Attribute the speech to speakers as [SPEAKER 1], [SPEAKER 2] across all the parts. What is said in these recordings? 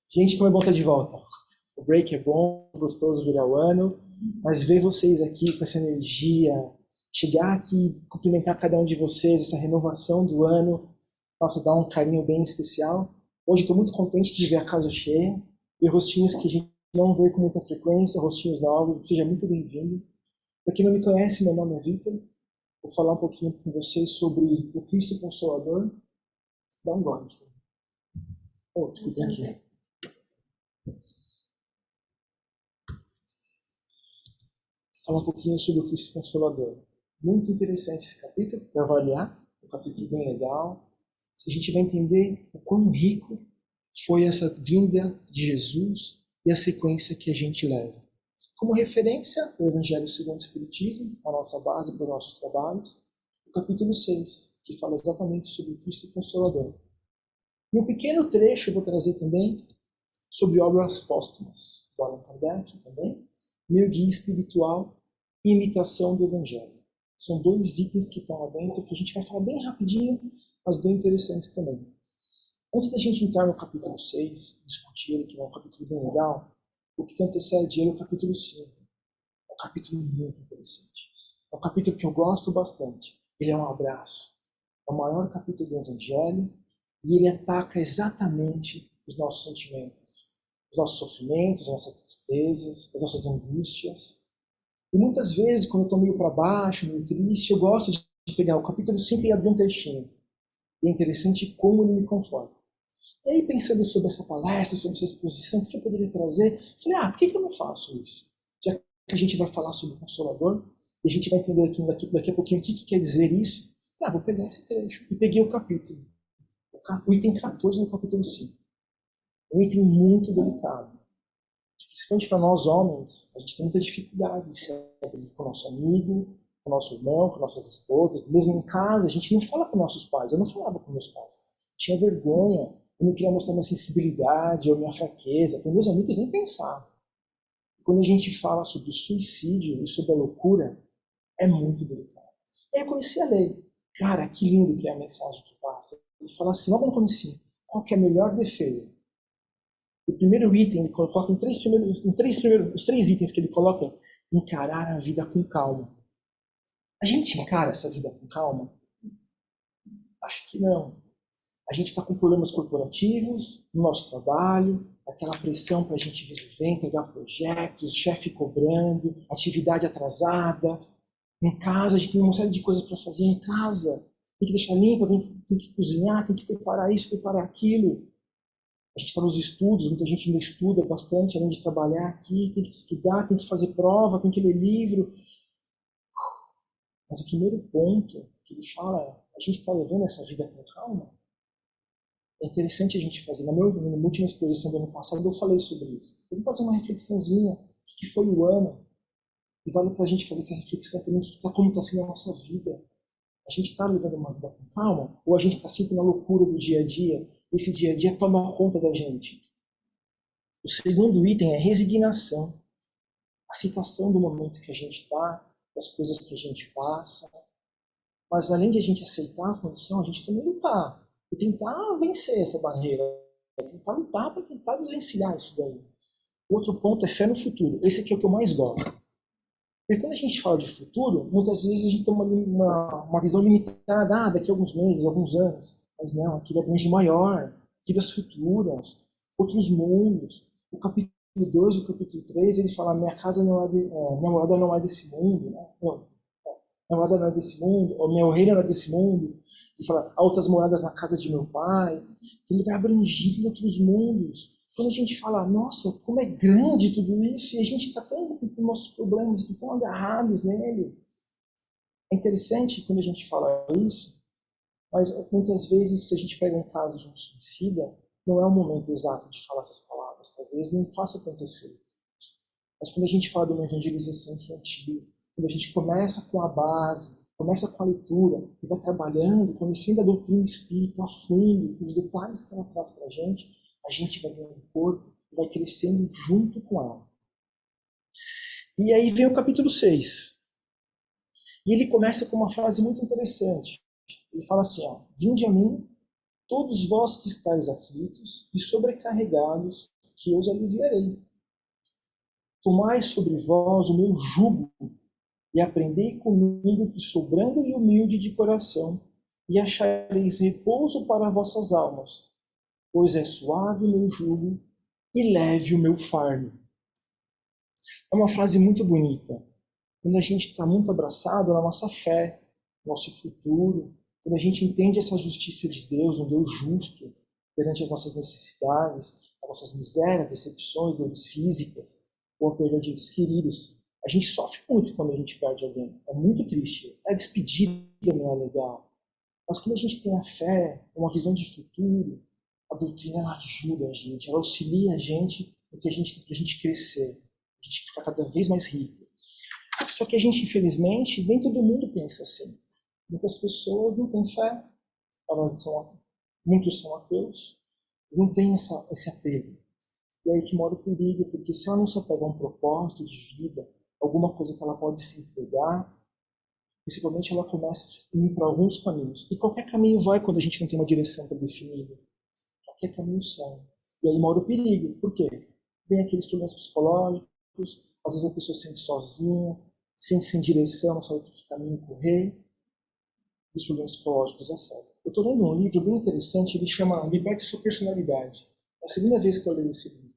[SPEAKER 1] Gente, como é bom estar de volta. O break é bom, gostoso virar o ano, mas ver vocês aqui com essa energia, chegar aqui, cumprimentar cada um de vocês, essa renovação do ano, nossa, dá um carinho bem especial. Hoje estou muito contente de ver a casa cheia, ver rostinhos que a gente não vê com muita frequência, rostinhos novos, seja muito bem-vindo. Para quem não me conhece, meu nome é Victor, vou falar um pouquinho com vocês sobre o Cristo Consolador. Dá um gole. Oh, desculpa aqui. Falar um pouquinho sobre o Cristo Consolador. Muito interessante esse capítulo, para avaliar, um capítulo bem legal. A gente vai entender o quão rico foi essa vinda de Jesus e a sequência que a gente leva. Como referência, o Evangelho segundo o Espiritismo, a nossa base para os nossos trabalhos, o capítulo 6, que fala exatamente sobre o Cristo Consolador. E um pequeno trecho eu vou trazer também sobre obras póstumas, do Allan Kardec também, meu guia espiritual e imitação do Evangelho. São dois itens que estão lá dentro, que a gente vai falar bem rapidinho, mas bem interessantes também. Antes da gente entrar no capítulo 6, discutir ele, que é um capítulo bem legal, o que antecede ele é o capítulo 5. É um capítulo muito interessante. É um capítulo que eu gosto bastante. Ele é um abraço. É o maior capítulo do Evangelho e ele ataca exatamente os nossos sentimentos, os nossos sofrimentos, as nossas tristezas, as nossas angústias. E muitas vezes, quando eu estou meio para baixo, meio triste, eu gosto de pegar o capítulo 5 e abrir um textinho. E é interessante como ele me conforta. E aí, pensando sobre essa palestra, sobre essa exposição, o que eu poderia trazer? Falei, por que eu não faço isso? Já que a gente vai falar sobre o Consolador, e a gente vai entender daqui a pouquinho o que quer dizer isso, vou pegar esse trecho. E peguei o capítulo. O item 14 no capítulo 5. Um item muito delicado. Principalmente para nós homens, a gente tem muita dificuldade de se abrir com o nosso amigo, com o nosso irmão, com nossas esposas. Mesmo em casa, a gente não fala com nossos pais. Eu não falava com meus pais. Tinha vergonha, eu não queria mostrar minha sensibilidade ou minha fraqueza. Com meus amigos, nem pensava. Quando a gente fala sobre o suicídio e sobre a loucura, é muito delicado. E aí eu conheci a lei. Cara, que lindo que é a mensagem que passa. Ele fala assim, logo no comecinho, qual que é a melhor defesa? O primeiro item, ele coloca os três itens que ele coloca, encarar a vida com calma. A gente encara essa vida com calma? Acho que não. A gente está com problemas corporativos, no nosso trabalho, aquela pressão para a gente resolver, entregar projetos, chefe cobrando, atividade atrasada. Em casa, a gente tem uma série de coisas para fazer em casa. Tem que deixar limpa, tem que cozinhar, tem que preparar isso, preparar aquilo. A gente está nos estudos, muita gente ainda estuda bastante, além de trabalhar aqui, tem que estudar, tem que fazer prova, tem que ler livro. Mas o primeiro ponto que ele fala é, a gente está levando essa vida com calma? É interessante a gente fazer. Na minha última exposição do ano passado, eu falei sobre isso. Vamos fazer uma reflexãozinha. O que foi o ano? E vale para a gente fazer essa reflexão também, como está sendo a nossa vida. A gente está levando uma vida com calma? Ou a gente está sempre na loucura do dia a dia? Esse dia a dia toma conta da gente. O segundo item é resignação. Aceitação do momento que a gente está, das coisas que a gente passa. Mas além de a gente aceitar a condição, a gente também lutar. E tentar vencer essa barreira. Tentar lutar para tentar desvencilhar isso daí. Outro ponto é fé no futuro. Esse aqui é o que eu mais gosto. Porque quando a gente fala de futuro, muitas vezes a gente tem uma visão limitada, daqui a alguns meses, alguns anos. Mas não, aquilo é grande maior, vidas futuras, outros mundos. O capítulo 2, o capítulo 3, ele fala, minha casa não é, minha morada não é desse mundo, né? Não, minha morada não é desse mundo, ou meu reino não é desse mundo. Ele fala, há outras moradas na casa de meu pai. Ele vai abrangindo outros mundos. Quando a gente fala, nossa, como é grande tudo isso, e a gente está tão com nossos problemas aqui, tão agarrados nele. É interessante quando a gente fala isso, mas muitas vezes, se a gente pega um caso de um suicida, não é o momento exato de falar essas palavras. Talvez não faça tanto efeito. Mas quando a gente fala de uma evangelização infantil, quando a gente começa com a base, começa com a leitura, e vai trabalhando, conhecendo a doutrina espírita a fundo, os detalhes que ela traz para a gente vai ganhando corpo e vai crescendo junto com ela. E aí vem o capítulo 6. E ele começa com uma frase muito interessante. Ele fala assim, vinde a mim, todos vós que estáis aflitos e sobrecarregados, que eu os aliviarei. Tomai sobre vós o meu jugo e aprendei comigo, que sou brando e humilde de coração, e achareis repouso para vossas almas, pois é suave o meu jugo e leve o meu fardo. É uma frase muito bonita. Quando a gente está muito abraçado na nossa fé, no nosso futuro, quando a gente entende essa justiça de Deus, um Deus justo, perante as nossas necessidades, as nossas misérias, decepções, dores físicas, ou a perda de entes queridos. A gente sofre muito quando a gente perde alguém. É muito triste. A despedida não é legal. Mas quando a gente tem a fé, uma visão de futuro, a doutrina ela ajuda a gente, ela auxilia a gente para a gente crescer, a gente ficar cada vez mais rico. Só que a gente, infelizmente, nem todo mundo pensa assim. Muitas pessoas não têm fé, muitos são ateus, não têm esse apego. E aí que mora o perigo, porque se ela não se apega a um propósito de vida, alguma coisa que ela pode se entregar, principalmente ela começa a ir para alguns caminhos. E qualquer caminho vai quando a gente não tem uma direção definida. Qualquer caminho sai. E aí mora o perigo. Por quê? Vem aqueles problemas psicológicos, às vezes a pessoa se sente sozinha, sente sem direção, não sabe que caminho correr. Os problemas psicológicos afetam. Eu estou lendo um livro bem interessante, ele chama Liberte Sua Personalidade. É a segunda vez que eu leio esse livro.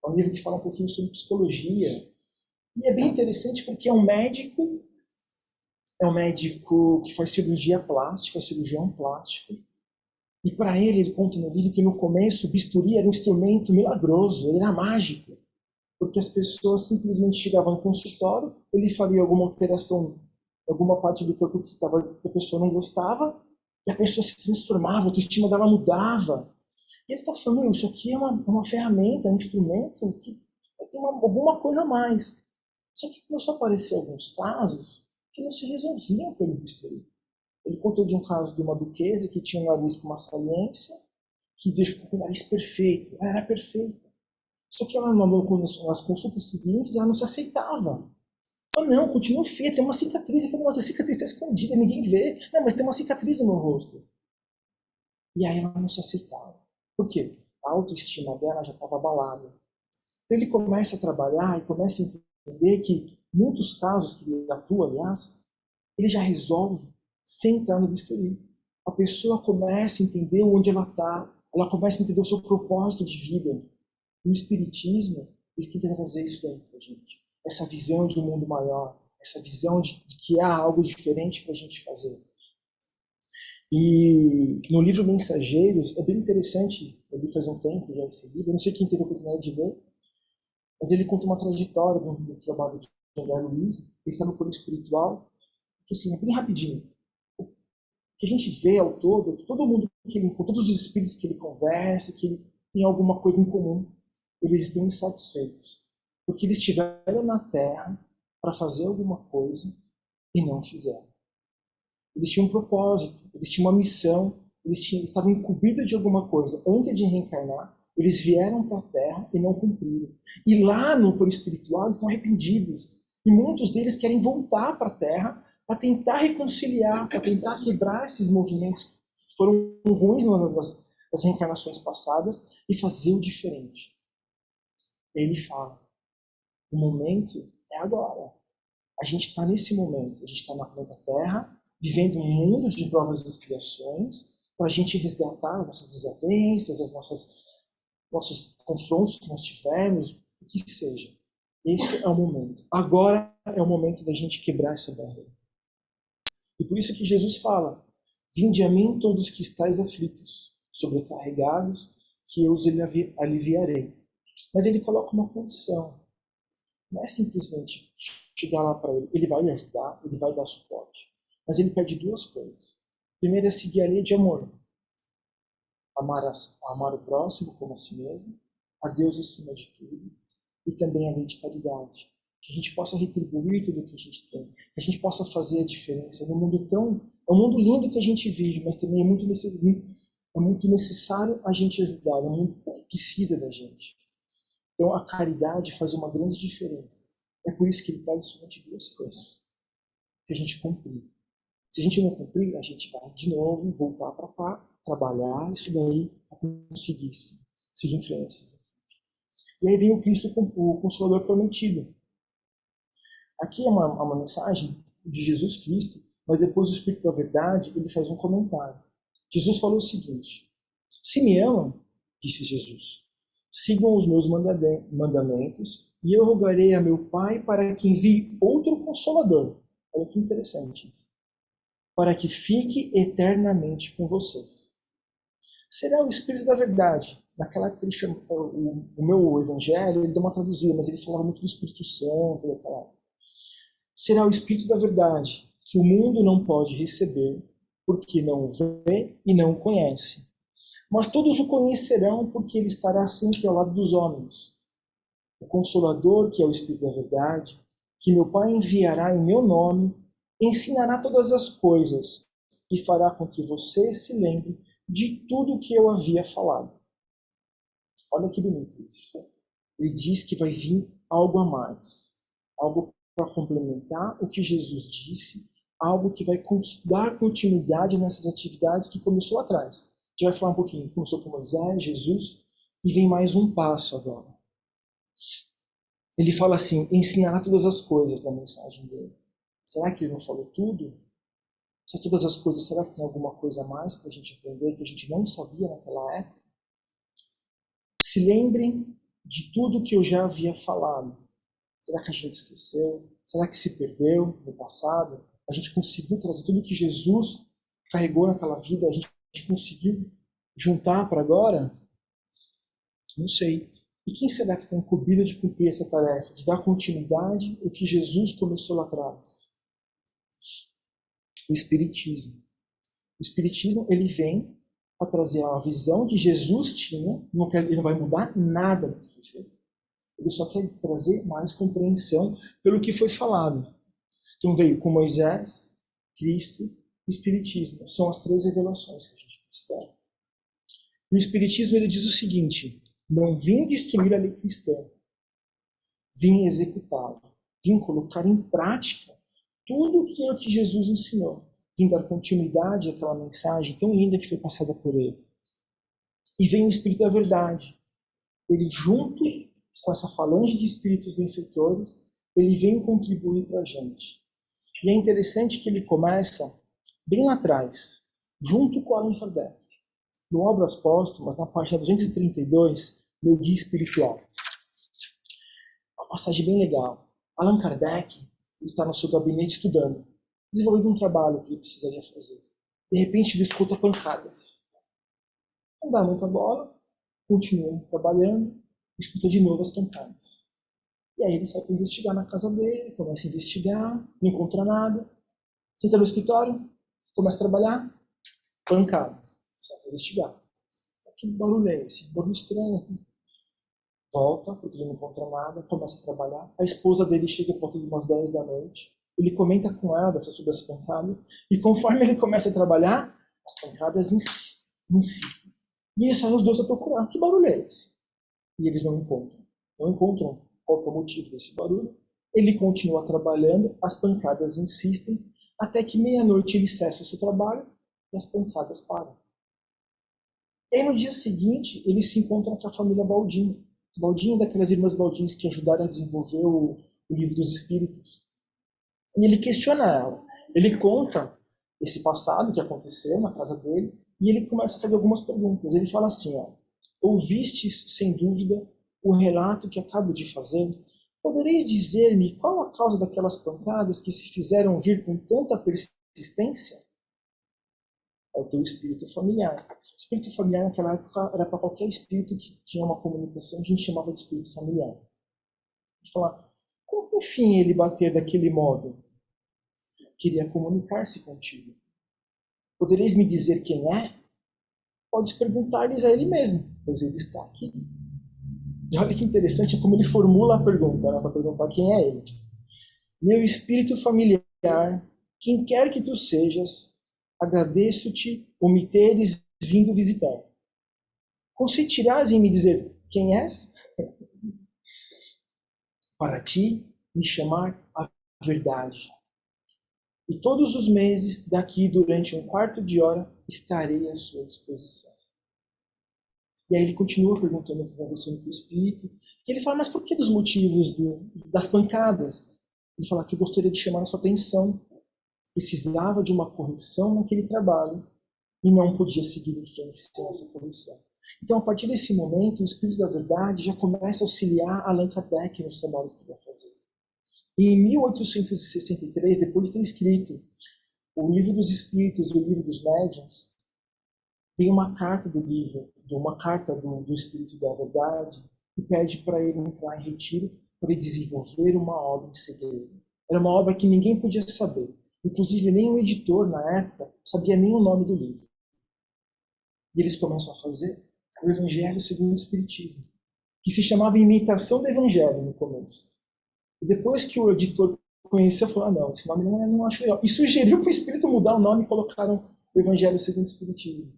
[SPEAKER 1] É um livro que fala um pouquinho sobre psicologia. E é bem interessante porque é um médico que faz cirurgia plástica, cirurgião plástico. E para ele conta no livro que no começo o bisturi era um instrumento milagroso, ele era mágico. Porque as pessoas simplesmente chegavam no consultório, ele faria alguma alteração, alguma parte do corpo que a pessoa não gostava, e a pessoa se transformava, a autoestima dela mudava. E ele está falando, isso aqui é uma ferramenta, um instrumento que tem alguma coisa a mais. Só que começou a aparecer alguns casos que não se resolviam pelo bisturi. Ele contou de um caso de uma duquesa que tinha um nariz com uma saliência, que deixou com o nariz perfeito. Ela era perfeita. Só que ela nas consultas seguintes, ela não se aceitava. Ah, não, continua feia, tem uma cicatriz. Eu falei, mas a cicatriz está escondida, ninguém vê. Não, mas tem uma cicatriz no meu rosto. E aí ela não se aceitava. Por quê? A autoestima dela já estava abalada. Então ele começa a trabalhar e começa a entender que muitos casos que ele atua, aliás, ele já resolve sem entrar no bisturi. A pessoa começa a entender onde ela está, ela começa a entender o seu propósito de vida. E o Espiritismo, ele tenta trazer isso daí para a gente. Essa visão de um mundo maior, essa visão de que há algo diferente para a gente fazer. E no livro Mensageiros, é bem interessante, eu li faz um tempo já esse livro, eu não sei quem teve a oportunidade de ler, mas ele conta uma trajetória do trabalho de André Luiz, ele está no plano espiritual, que assim, é bem rapidinho. O que a gente vê ao todo mundo que ele, com todos os espíritos que ele conversa, que ele tem alguma coisa em comum, eles estão insatisfeitos. Porque eles estiveram na Terra para fazer alguma coisa e não fizeram. Eles tinham um propósito, eles tinham uma missão, eles estavam incumbidos de alguma coisa. Antes de reencarnar, eles vieram para a Terra e não cumpriram. E lá no plano espiritual, eles estão arrependidos. E muitos deles querem voltar para a Terra para tentar reconciliar, para tentar quebrar esses movimentos que foram ruins nas reencarnações passadas e fazer o diferente. Ele fala, o momento é agora. A gente está nesse momento, a gente está na planeta Terra, vivendo um mundo de provas e expiações, para a gente resgatar as nossas desavenças, nossos confrontos que nós tivemos, o que seja. Esse é o momento. Agora é o momento da gente quebrar essa barreira. E por isso que Jesus fala, vinde a mim todos que estáis aflitos, sobrecarregados, que eu os aliviarei. Mas ele coloca uma condição. Não é simplesmente chegar lá para ele. Ele vai lhe ajudar, ele vai dar suporte. Mas ele pede duas coisas. Primeiro é seguir a lei de amor. Amar o próximo como a si mesmo, a Deus acima de tudo, e também a lei de caridade. Que a gente possa retribuir tudo o que a gente tem, que a gente possa fazer a diferença. É um mundo lindo que a gente vive, mas também é muito necessário a gente ajudar, é muito precisa da gente. Então a caridade faz uma grande diferença. É por isso que ele pede somente duas coisas. Que a gente cumprir. Se a gente não cumprir, a gente vai de novo voltar para cá, trabalhar isso daí para conseguir seguir em frente. E aí vem o Cristo, o Consolador prometido. Aqui é uma mensagem de Jesus Cristo, mas depois o Espírito da Verdade, ele faz um comentário. Jesus falou o seguinte: se me amam, disse Jesus, sigam os meus mandamentos, e eu rogarei a meu Pai para que envie outro Consolador. Olha que interessante isso. Para que fique eternamente com vocês. Será o Espírito da Verdade. Naquela época, ele chama, o meu evangelho, ele deu uma traduzida, mas ele falava muito do Espírito Santo daquela época. Será o Espírito da Verdade, que o mundo não pode receber, porque não vê e não conhece. Mas todos o conhecerão, porque ele estará sempre ao lado dos homens. O Consolador, que é o Espírito da Verdade, que meu Pai enviará em meu nome, ensinará todas as coisas e fará com que você se lembre de tudo o que eu havia falado. Olha que bonito isso. Ele diz que vai vir algo a mais, algo para complementar o que Jesus disse, algo que vai dar continuidade nessas atividades que começou atrás. A gente vai falar um pouquinho, começou com Moisés, Jesus, e vem mais um passo agora. Ele fala assim, ensinará todas as coisas na mensagem dele. Será que ele não falou tudo? Se todas as coisas, será que tem alguma coisa a mais para a gente aprender que a gente não sabia naquela época? Se lembrem de tudo que eu já havia falado. Será que a gente esqueceu? Será que se perdeu no passado? A gente conseguiu trazer tudo que Jesus carregou naquela vida? A gente conseguiu juntar para agora? Não sei. E quem será que está incumbido de cumprir essa tarefa, de dar continuidade ao que Jesus começou lá atrás? O Espiritismo. O Espiritismo, ele vem para trazer a visão que Jesus tinha, ele não vai mudar nada do que foi feito. Ele só quer trazer mais compreensão pelo que foi falado. Então veio com Moisés, Cristo e Espiritismo. São as três revelações que a gente considera. E o Espiritismo ele diz o seguinte: não vim destruir a lei cristã, vim executá-la, vim colocar em prática tudo aquilo que Jesus ensinou, vim dar continuidade àquela mensagem tão linda que foi passada por ele. E vem o Espírito da Verdade. Ele, junto com essa falange de espíritos benfeitores, ele vem contribuir para a gente. E é interessante que ele começa bem lá atrás, junto com Allan Kardec. No Obras Póstumas, na página 232, meu guia espiritual. Uma passagem bem legal. Allan Kardec está no seu gabinete estudando, desenvolvendo um trabalho que ele precisaria fazer. De repente, ele escuta pancadas. Não dá muita bola, continua trabalhando, escuta de novo as pancadas. E aí ele sai para investigar na casa dele, começa a investigar, não encontra nada. Senta no escritório, começa a trabalhar, pancadas. Sai para investigar. Que barulho é esse? Barulho estranho. Volta, porque ele não encontra nada, começa a trabalhar. A esposa dele chega por volta de umas 10 da noite. Ele comenta com ela sobre as pancadas. E conforme ele começa a trabalhar, as pancadas insistem. E eles saem os dois a procurar. Que barulho é esse? E eles não encontram. Não encontram qual é o motivo desse barulho. Ele continua trabalhando, as pancadas insistem, até que meia-noite ele cessa o seu trabalho e as pancadas param. E aí no dia seguinte ele se encontra com a família Baldin. Baldin é daquelas irmãs Baldins que ajudaram a desenvolver o livro dos Espíritos. E ele questiona ela. Ele conta esse passado que aconteceu na casa dele e ele começa a fazer algumas perguntas. Ele fala assim, ó, ouvistes, sem dúvida, o relato que acabo de fazer? Podereis dizer-me qual a causa daquelas pancadas que se fizeram vir com tanta persistência? É o teu espírito familiar. O espírito familiar naquela época era para qualquer espírito que tinha uma comunicação, a gente chamava de espírito familiar. A gente fala, como que enfim ele bater daquele modo? Queria comunicar-se contigo. Podereis me dizer quem é? Podes perguntar-lhes a ele mesmo, pois ele está aqui. E olha que interessante como ele formula a pergunta, né, para perguntar quem é ele. Meu espírito familiar, quem quer que tu sejas, agradeço-te o me teres vindo visitar. Consentirás em me dizer quem és? Para ti, me chamar a verdade. E todos os meses, daqui durante um quarto de hora, estarei à sua disposição. E aí ele continua perguntando, conversando com o espírito. E ele fala, mas por que dos motivos das pancadas? Ele fala que eu gostaria de chamar a sua atenção. Precisava de uma correção naquele trabalho e não podia seguir em frente sem essa correção. Então, a partir desse momento, o Espírito da Verdade já começa a auxiliar Allan Kardec nos trabalhos que ele vai fazer. E em 1863, depois de ter escrito o Livro dos Espíritos e o Livro dos Médiuns, tem uma carta do Espírito da Verdade que pede para ele entrar em retiro para desenvolver uma obra em segredo. Era uma obra que ninguém podia saber. Inclusive, nem o editor, na época, sabia nem o nome do livro. E eles começam a fazer o Evangelho segundo o Espiritismo, que se chamava Imitação do Evangelho no começo. E depois que o editor conheceu, falou, não, esse nome não acho legal. E sugeriu para o Espírito mudar o nome e colocaram o Evangelho segundo o Espiritismo.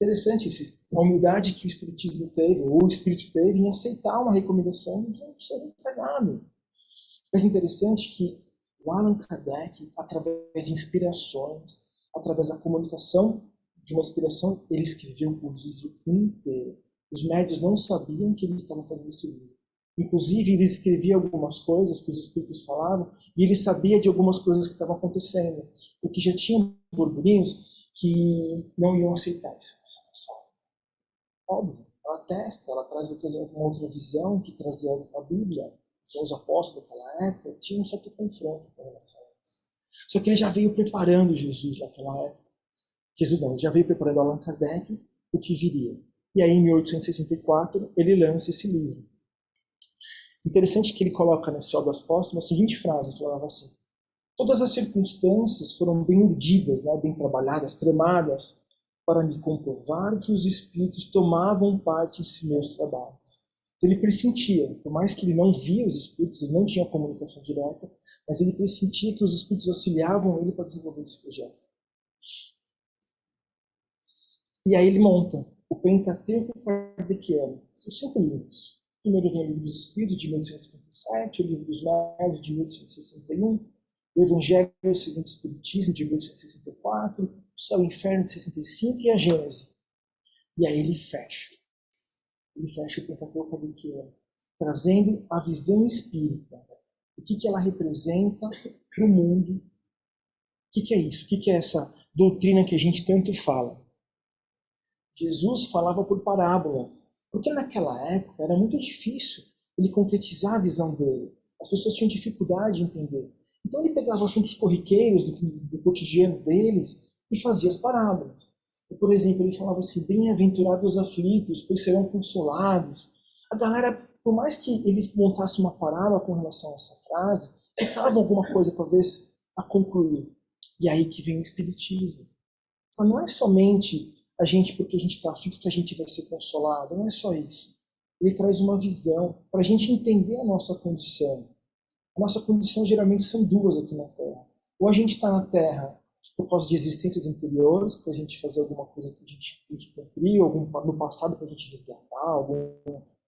[SPEAKER 1] Interessante a humildade que o Espiritismo teve, ou o Espírito teve, em aceitar uma recomendação de um ser encarnado. Mas interessante que o Allan Kardec, através de inspirações, através da comunicação de uma inspiração, ele escreveu o livro inteiro. Os médios não sabiam que ele estava fazendo esse livro. Inclusive, ele escrevia algumas coisas que os espíritos falavam, e ele sabia de algumas coisas que estavam acontecendo, porque já tinham burburinhos que não iam aceitar essa informação. Óbvio, ela testa, ela traz uma outra visão que trazia a Bíblia. Então, os apóstolos daquela época tinham um certo confronto com relação a isso. Só que ele já veio preparando Jesus naquela época. Jesus não, já veio preparando Allan Kardec o que viria. E aí, em 1864, ele lança esse livro. Interessante que ele coloca nesse Obras Póstumas a seguinte frase, ele falava assim: todas as circunstâncias foram bem urdidas, bem trabalhadas, tramadas, para me comprovar que os espíritos tomavam parte em meus trabalhos. Então ele pressentia, por mais que ele não via os espíritos, ele não tinha comunicação direta, mas ele pressentia que os espíritos auxiliavam ele para desenvolver esse projeto. E aí ele monta o Pentateuco Kardeciano. São 5 livros. Primeiro vem o Livro dos Espíritos, de 1857, o Livro dos Médiuns, de 1861, o Evangelho segundo o Espiritismo, de 1864, o Céu e o Inferno, de 65, e a Gênese. E aí ele fecha. Ele fecha o Pentateuco Kardeciano, trazendo a visão espírita. O que ela representa para o mundo. O que é isso? O que é essa doutrina que a gente tanto fala? Jesus falava por parábolas, porque naquela época era muito difícil ele concretizar a visão dele. As pessoas tinham dificuldade de entender. Então ele pegava assuntos corriqueiros do cotidiano deles e fazia as parábolas. E, por exemplo, ele falava assim: bem-aventurados os aflitos, pois serão consolados. A galera, por mais que ele montasse uma parábola com relação a essa frase, ficava alguma coisa talvez a concluir. E aí que vem o Espiritismo. Então, não é somente a gente, porque a gente está aflito, que a gente vai ser consolado. Não é só isso. Ele traz uma visão para a gente entender a nossa condição. A nossa condição geralmente são duas aqui na Terra. Ou a gente está na Terra por causa de existências anteriores, para a gente fazer alguma coisa que a gente tem que cumprir, no passado para a gente resgatar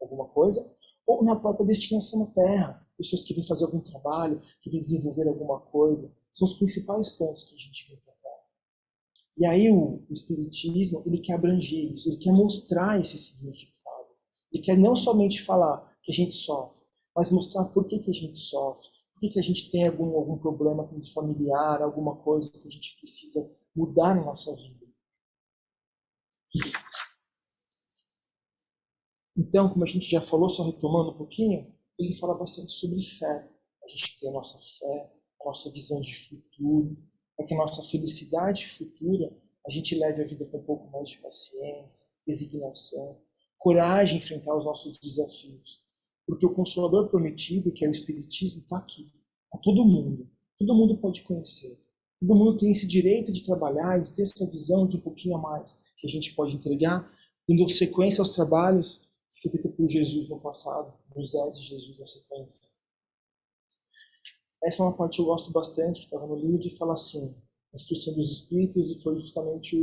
[SPEAKER 1] alguma coisa, ou na própria destinação na Terra. Pessoas que vêm fazer algum trabalho, que vêm desenvolver alguma coisa. São os principais pontos que a gente vem para cá. E aí o Espiritismo, ele quer abranger isso, ele quer mostrar esse significado. Ele quer não somente falar que a gente sofre, mas mostrar por que a gente sofre, por que a gente tem algum problema familiar, alguma coisa que a gente precisa mudar na nossa vida. Então, como a gente já falou, só retomando um pouquinho, ele fala bastante sobre fé. A gente tem a nossa fé, a nossa visão de futuro, para que a nossa felicidade futura a gente leve a vida com um pouco mais de paciência, resignação, coragem em enfrentar os nossos desafios. Porque o Consolador Prometido, que é o Espiritismo, está aqui, para todo mundo. Todo mundo pode conhecer. Todo mundo tem esse direito de trabalhar e de ter essa visão de um pouquinho a mais que a gente pode entregar, dando sequência aos trabalhos que foi feito por Jesus no passado, Moisés e Jesus na sequência. Essa é uma parte que eu gosto bastante, que estava no livro, e fala assim, a instrução dos Espíritos, e foi justamente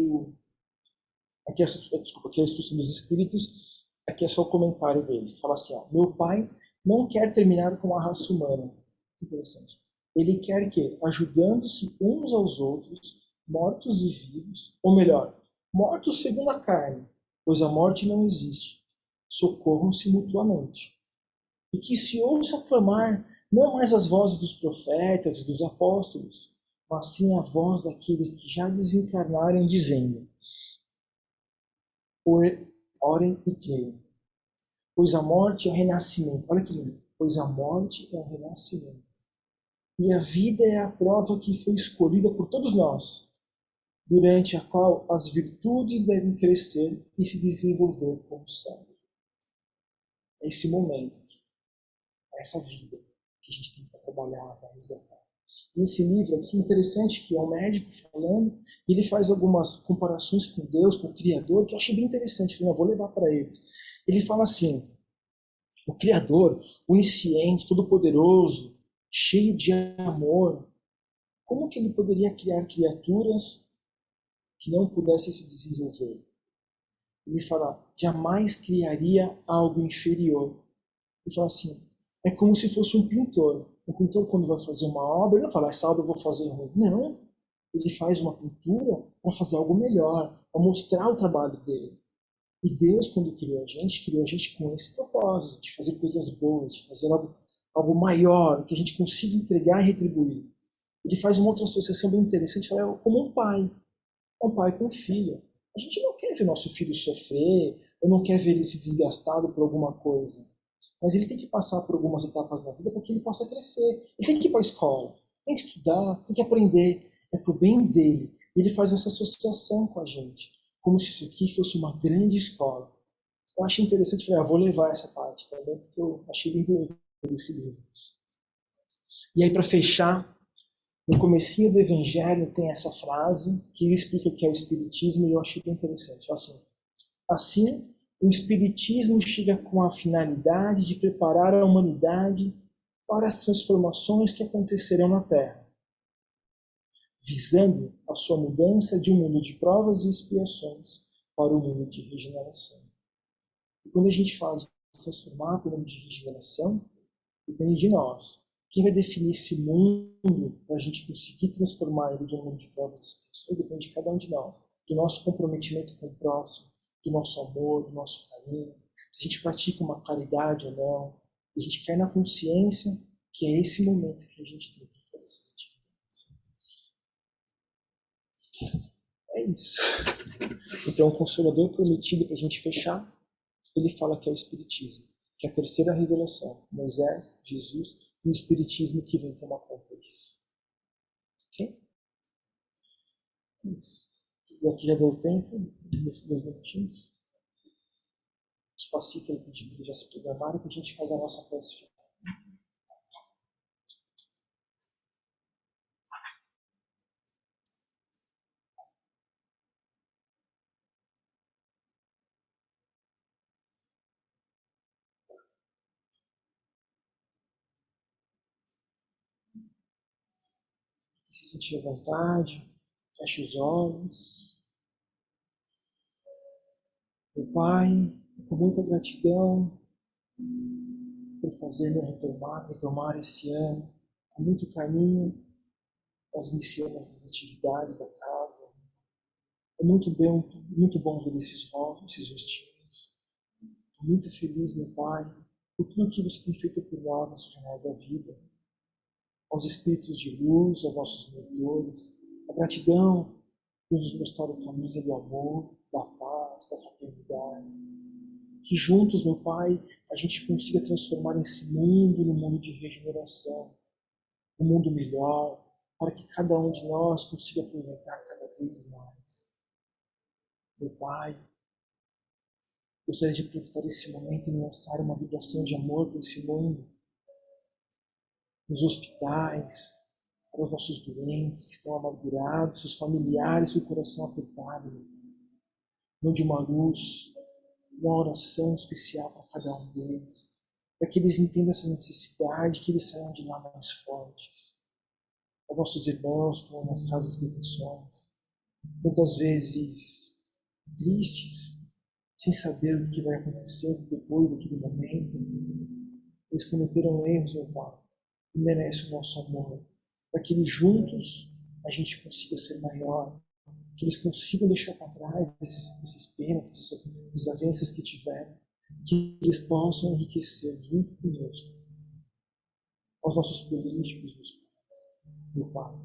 [SPEAKER 1] aqui é a instrução dos Espíritos, aqui é só o comentário dele. Fala assim, ó, meu pai não quer terminar com a raça humana. Interessante. Ele quer que, ajudando-se uns aos outros, mortos e vivos, ou melhor, mortos segundo a carne, pois a morte não existe. Socorram-se mutuamente. E que se ouça clamar não mais as vozes dos profetas e dos apóstolos, mas sim a voz daqueles que já desencarnaram, dizendo: orem e creiam, pois a morte é o renascimento. Olha que lindo. Pois a morte é o renascimento. E a vida é a prova que foi escolhida por todos nós, durante a qual as virtudes devem crescer e se desenvolver como céu. É esse momento, é essa vida que a gente tem que trabalhar, para resgatar. E esse livro aqui, interessante, que é um médico falando, e ele faz algumas comparações com Deus, com o Criador, que eu achei bem interessante. Eu vou levar para eles. Ele fala assim: o Criador, onisciente, todo-poderoso, cheio de amor, como que ele poderia criar criaturas que não pudessem se desenvolver? Ele fala: jamais criaria algo inferior. Ele fala assim: é como se fosse um pintor. O pintor, quando vai fazer uma obra, ele não fala: essa obra eu vou fazer ruim. Não. Ele faz uma pintura para fazer algo melhor, para mostrar o trabalho dele. E Deus, quando criou a gente com esse propósito, de fazer coisas boas, de fazer algo maior, que a gente consiga entregar e retribuir. Ele faz uma outra associação bem interessante, fala, como um pai com um filho. A gente não quer ver nosso filho sofrer, ou não quer ver ele se desgastado por alguma coisa. Mas ele tem que passar por algumas etapas na vida para que ele possa crescer. Ele tem que ir para a escola, tem que estudar, tem que aprender. É para o bem dele. E ele faz essa associação com a gente, como se isso aqui fosse uma grande escola. Eu achei interessante, falei, vou levar essa parte também, porque eu achei bem bonito esse livro. E aí, para fechar, no comecinho do Evangelho tem essa frase que explica o que é o Espiritismo e eu achei bem interessante. Assim, o Espiritismo chega com a finalidade de preparar a humanidade para as transformações que acontecerão na Terra, visando a sua mudança de um mundo de provas e expiações para um mundo de regeneração. E quando a gente fala de transformar para um mundo de regeneração, depende de nós. Quem vai definir esse mundo para a gente conseguir transformar ele de um mundo de provas e expiações depende de cada um de nós, do nosso comprometimento com o próximo, do nosso amor, do nosso carinho, se a gente pratica uma caridade ou não. E a gente cai na consciência que é esse momento que a gente tem para fazer essas atividades. É isso. Então, o Consolador prometido para a gente fechar, ele fala que é o Espiritismo, que é a terceira revelação. Moisés, Jesus e o Espiritismo que vem tomar conta disso. Ok? É isso. E aqui já deu tempo, nesses 2 minutinhos. Os passistas pediram já se programaram para a gente fazer a nossa prece final. Se sentir à vontade, feche os olhos. Meu Pai, com muita gratidão por fazer-me retomar esse ano. Com muito carinho, nós iniciamos as atividades da casa. É muito bom ver esses rostinhos. Estou muito feliz, meu Pai, por tudo que você tem feito por nós nessa jornada da vida. Aos espíritos de luz, aos nossos mentores. A gratidão por nos mostrar o caminho do amor, da paz, da fraternidade. Que juntos, meu Pai, a gente consiga transformar esse mundo num mundo de regeneração, um mundo melhor, para que cada um de nós consiga aproveitar cada vez mais. Meu Pai, gostaria de aproveitar esse momento e lançar uma vibração de amor para esse mundo, nos hospitais, para os nossos doentes que estão amargurados, seus familiares com o coração apertado. Mande uma luz, uma oração especial para cada um deles, para que eles entendam essa necessidade, que eles saiam de lá mais fortes. Para nossos irmãos que estão nas casas de detenções, muitas vezes tristes, sem saber o que vai acontecer depois daquele momento. Eles cometeram erros, meu Pai, e merecem o nosso amor, para que eles juntos a gente consiga ser maior, que eles consigam deixar para trás esses pênaltis, essas desavenças que tiveram, que eles possam enriquecer junto conosco, aos nossos políticos, meu Pai,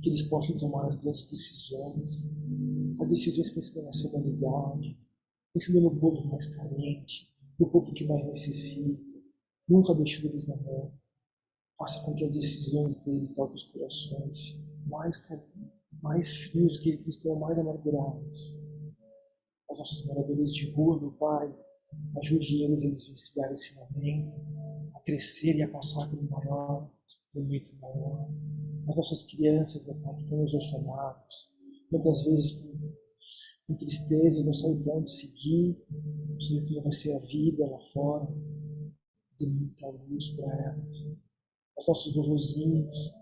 [SPEAKER 1] que eles possam tomar as grandes decisões, as decisões pensando nessa humanidade, pensando no povo mais carente, no povo que mais necessita, nunca deixando eles na mão. Faça com que as decisões dele toquem os corações mais frios que estão mais amargurados. Os nossos moradores de rua, meu Pai, ajude eles a vivenciar esse momento, a crescer e a passar por um momento maior. As nossas crianças, meu Pai, que estão nos orfanatos, muitas vezes com tristezas, não sabem para onde seguir, não sabem como vai ser a vida lá fora. Dê muita luz para elas. Os nossos vovozinhos,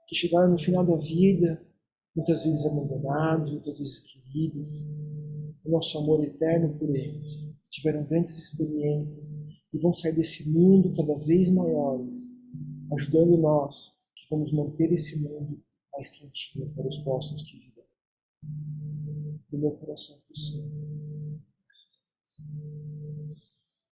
[SPEAKER 1] que chegaram no final da vida, muitas vezes abandonados, muitas vezes queridos. O nosso amor eterno por eles. Tiveram grandes experiências e vão sair desse mundo cada vez maiores, ajudando nós, que vamos manter esse mundo mais quentinho para os próximos que virão. Do meu coração para o Senhor.